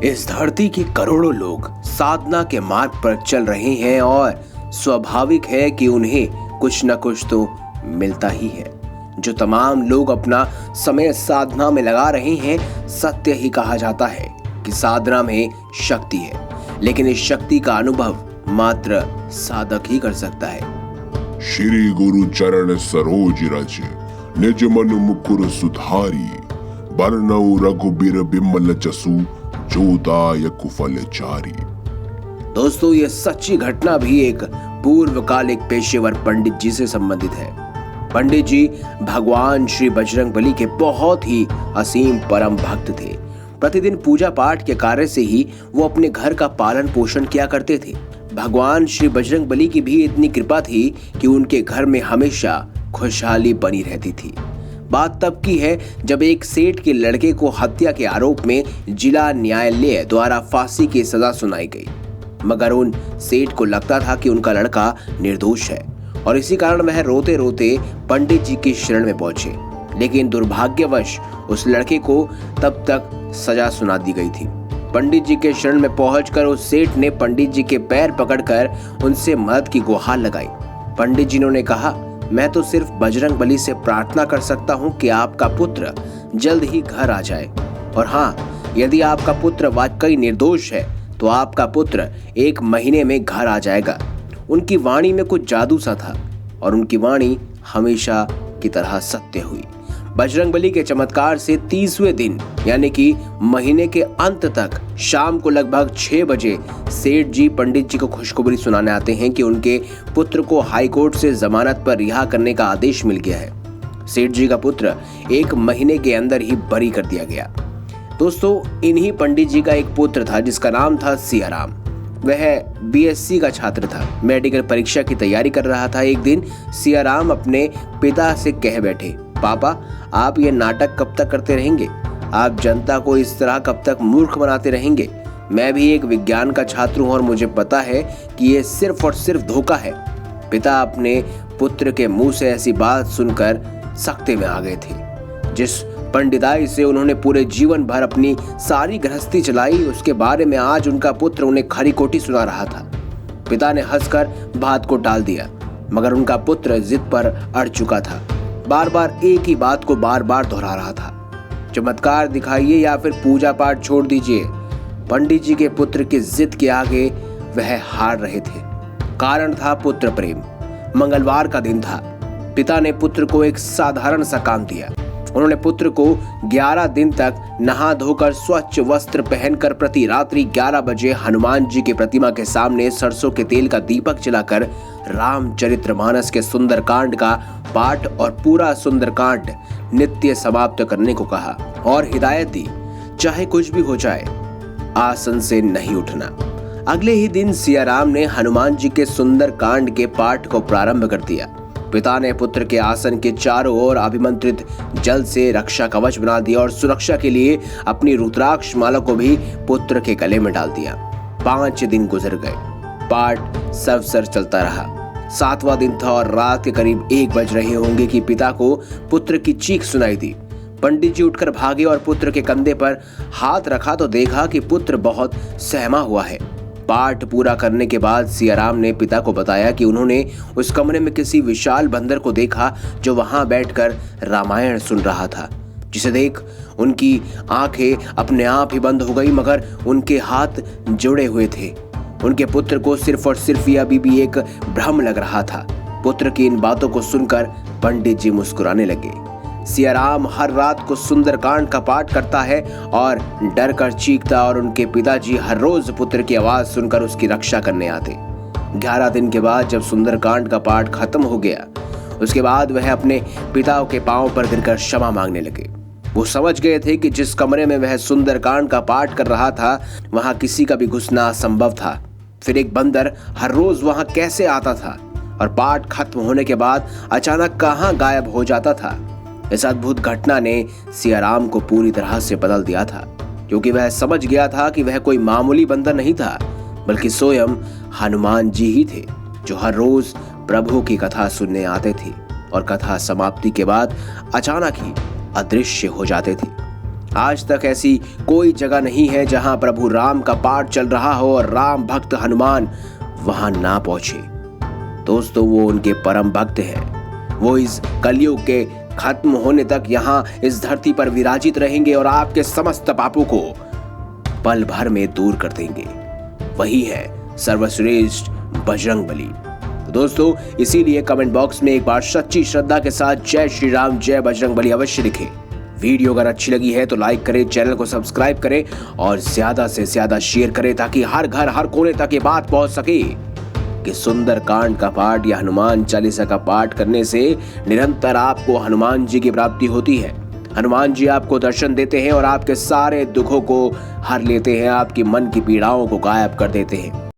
इस धरती के करोड़ों लोग साधना के मार्ग पर चल रहे हैं और स्वाभाविक है कि उन्हें कुछ न कुछ तो मिलता ही है। जो तमाम लोग अपना समय साधना में लगा रहे हैं, सत्य ही कहा जाता है कि साधना में शक्ति है, लेकिन इस शक्ति का अनुभव मात्र साधक ही कर सकता है। श्री गुरु चरण सरोज रज निज मन मुकुर सुधारी, बरनऊ रघुबीर बिमल जसु जोदायक फल चारी। दोस्तों, ये सच्ची घटना भी एक पूर्वकालिक पेशेवर पंडित जी से संबंधित है। पंडित जी भगवान श्री बजरंगबली के बहुत ही असीम परम भक्त थे। प्रतिदिन पूजा पाठ के कार्य से ही वो अपने घर का पालन पोषण किया करते थे। भगवान श्री बजरंगबली की भी इतनी कृपा थी कि उनके घर में हमेशा खुशहाली बनी रहती थी। बात तब की है जब एक सेठ के लड़के को हत्या के आरोप में जिला न्यायालय द्वारा फांसी की सजा सुनाई गई, मगर उन सेठ को लगता था कि उनका लड़का निर्दोष है और इसी कारण वह रोते रोते पंडित जी की शरण में पहुंचे। लेकिन दुर्भाग्यवश उस लड़के को तब तक सजा सुना दी गई थी। पंडित जी के शरण में पहुंचकर उस सेठ ने पंडित जी के पैर पकड़कर उनसे मदद की गुहार लगाई। पंडित जी ने कहा, मैं तो सिर्फ बजरंगबली से प्रार्थना कर सकता हूँ कि आपका पुत्र जल्द ही घर आ जाए, और हाँ, यदि आपका पुत्र वाकई निर्दोष है तो आपका पुत्र 1 महीने में घर आ जाएगा। उनकी वाणी में कुछ जादू सा था और उनकी वाणी हमेशा की तरह सत्य हुई। बजरंगबली के चमत्कार से 30वें दिन यानी कि महीने के अंत तक शाम को लगभग 6 बजे सेठ जी पंडित जी को खुशखबरी सुनाने आते हैं कि उनके पुत्र को हाईकोर्ट से जमानत पर रिहा करने का आदेश मिल गया है। सेठ जी का पुत्र 1 महीने के अंदर ही बरी कर दिया गया। दोस्तों, इन्हीं पंडित जी का एक पुत्र था जिसका नाम था सियाराम। वह बीएससी का छात्र था, मेडिकल परीक्षा की तैयारी कर रहा था। एक दिन सियाराम अपने पिता से कह बैठे, पापा, आप ये नाटक कब तक करते रहेंगे? आप जनता को इस तरह कब तक मूर्ख बनाते रहेंगे? मैं भी एक विज्ञान का छात्र हूँ और मुझे पता है कि ये सिर्फ और सिर्फ धोखा है। पिता अपने पुत्र के मुंह से ऐसी बात सुनकर सख्ते में आ गए थे। जिस पंडिताई से उन्होंने पूरे जीवन भर अपनी सारी गृहस्थी चलाई, उसके बारे में आज उनका पुत्र उन्हें खरी खोटी सुना रहा था। पिता ने हंसकर बात को टाल दिया, मगर उनका पुत्र जिद पर अड़ चुका था। बार बार एक ही बात को बार बार दोहरा रहा था, चमत्कार दिखाइए या फिर पूजा पाठ छोड़ दीजिए। पंडित जी के पुत्र की जिद के आगे वह हार रहे थे। कारण था पुत्र प्रेम। मंगलवार का दिन था। पिता ने पुत्र को एक साधारण सा काम दिया। उन्होंने पुत्र को 11 दिन तक नहा धोकर स्वच्छ वस्त्र पहनकर प्रति रात्रि 11 बजे हनुमान जी की प्रतिमा के सामने सरसों के तेल का दीपक जलाकर रामचरितमानस के सुंदरकांड का पाठ और पूरा सुंदरकांड नित्य समाप्त करने को कहा और हिदायत दी, चाहे कुछ भी हो जाए, आसन से नहीं उठना। अगले ही दिन सियाराम ने हनुमान जी के सुंदरकांड के पाठ को प्रारंभ कर दिया। पिता ने पुत्र के आसन के चारों ओर अभिमंत्रित जल से रक्षा कवच बना दिया और सुरक्षा के लिए अपनी रुद्राक्ष माला को भी पुत्र के गले में डाल दिया। 5 दिन गुजर गए। पाठ सरसर चलता रहा। 7वां दिन था और रात के करीब 1 बज रहे होंगे कि पिता को पुत्र की चीख सुनाई दी। पंडित जी उठकर भागे और पुत्र के कंधे पर हाथ रखा तो देखा कि पुत्र बहुत सहमा हुआ है। पाठ पूरा करने के बाद सियाराम ने पिता को बताया कि उन्होंने उस कमरे में किसी विशाल बंदर को देखा जो वहां बैठकर रामायण सुन रहा था, जिसे देख उनकी आंखें अपने आप ही बंद हो गई, मगर उनके हाथ जुड़े हुए थे। उनके पुत्र को सिर्फ और सिर्फ यह अभी भी एक भ्रम लग रहा था। पुत्र की इन बातों को सुनकर पंडित जी मुस्कुराने लगे। सियाराम हर रात को सुंदरकांड का पाठ करता है और डर कर चीखता, और उनके पिताजी हर रोज पुत्र की आवाज सुनकर उसकी रक्षा करने आते। 11 दिन के बाद जब सुंदरकांड का पाठ खत्म हो गया, उसके बाद वह अपने पिता के पांव पर गिरकर क्षमा मांगने लगे। वो समझ गए थे कि जिस कमरे में वह सुंदरकांड का पाठ कर रहा था, वहां किसी का भी घुसना असंभव था। फिर एक बंदर हर रोज वहां कैसे आता था और पाठ खत्म होने के बाद अचानक कहां गायब हो जाता था। इस अद्भुत घटना ने सियाराम को पूरी तरह से बदल दिया था, क्योंकि वह समझ गया था कि वह कोई मामूली बंदर नहीं था, बल्कि स्वयं हनुमान जी ही थे, जो हर रोज प्रभु की कथा सुनने आते थे और कथा समाप्ति के बाद अचानक ही अदृश्य हो जाते थे। आज तक ऐसी कोई जगह नहीं है जहां प्रभु राम का पाठ चल रहा हो और राम भक्त हनुमान वहां ना पहुंचे। दोस्तों, वो उनके परम भक्त हैं। वो इस कलयुग के खत्म होने तक यहाँ इस धरती पर विराजित रहेंगे और आपके समस्त पापों को पल भर में दूर कर देंगे। वही है सर्वश्रेष्ठ बजरंग बली। तो दोस्तों, इसीलिए कमेंट बॉक्स में एक बार सच्ची श्रद्धा के साथ जय श्री राम जय बजरंग बली अवश्य लिखें। वीडियो अगर अच्छी लगी है तो लाइक करें, चैनल को सब्सक्राइब करें और ज्यादा से ज्यादा शेयर करें ताकि हर घर हर कोने तक ये बात पहुंच सके कि सुंदर कांड का पाठ या हनुमान चालीसा का पाठ करने से निरंतर आपको हनुमान जी की प्राप्ति होती है। हनुमान जी आपको दर्शन देते हैं और आपके सारे दुखों को हर लेते हैं, आपकी मन की पीड़ाओं को गायब कर देते हैं।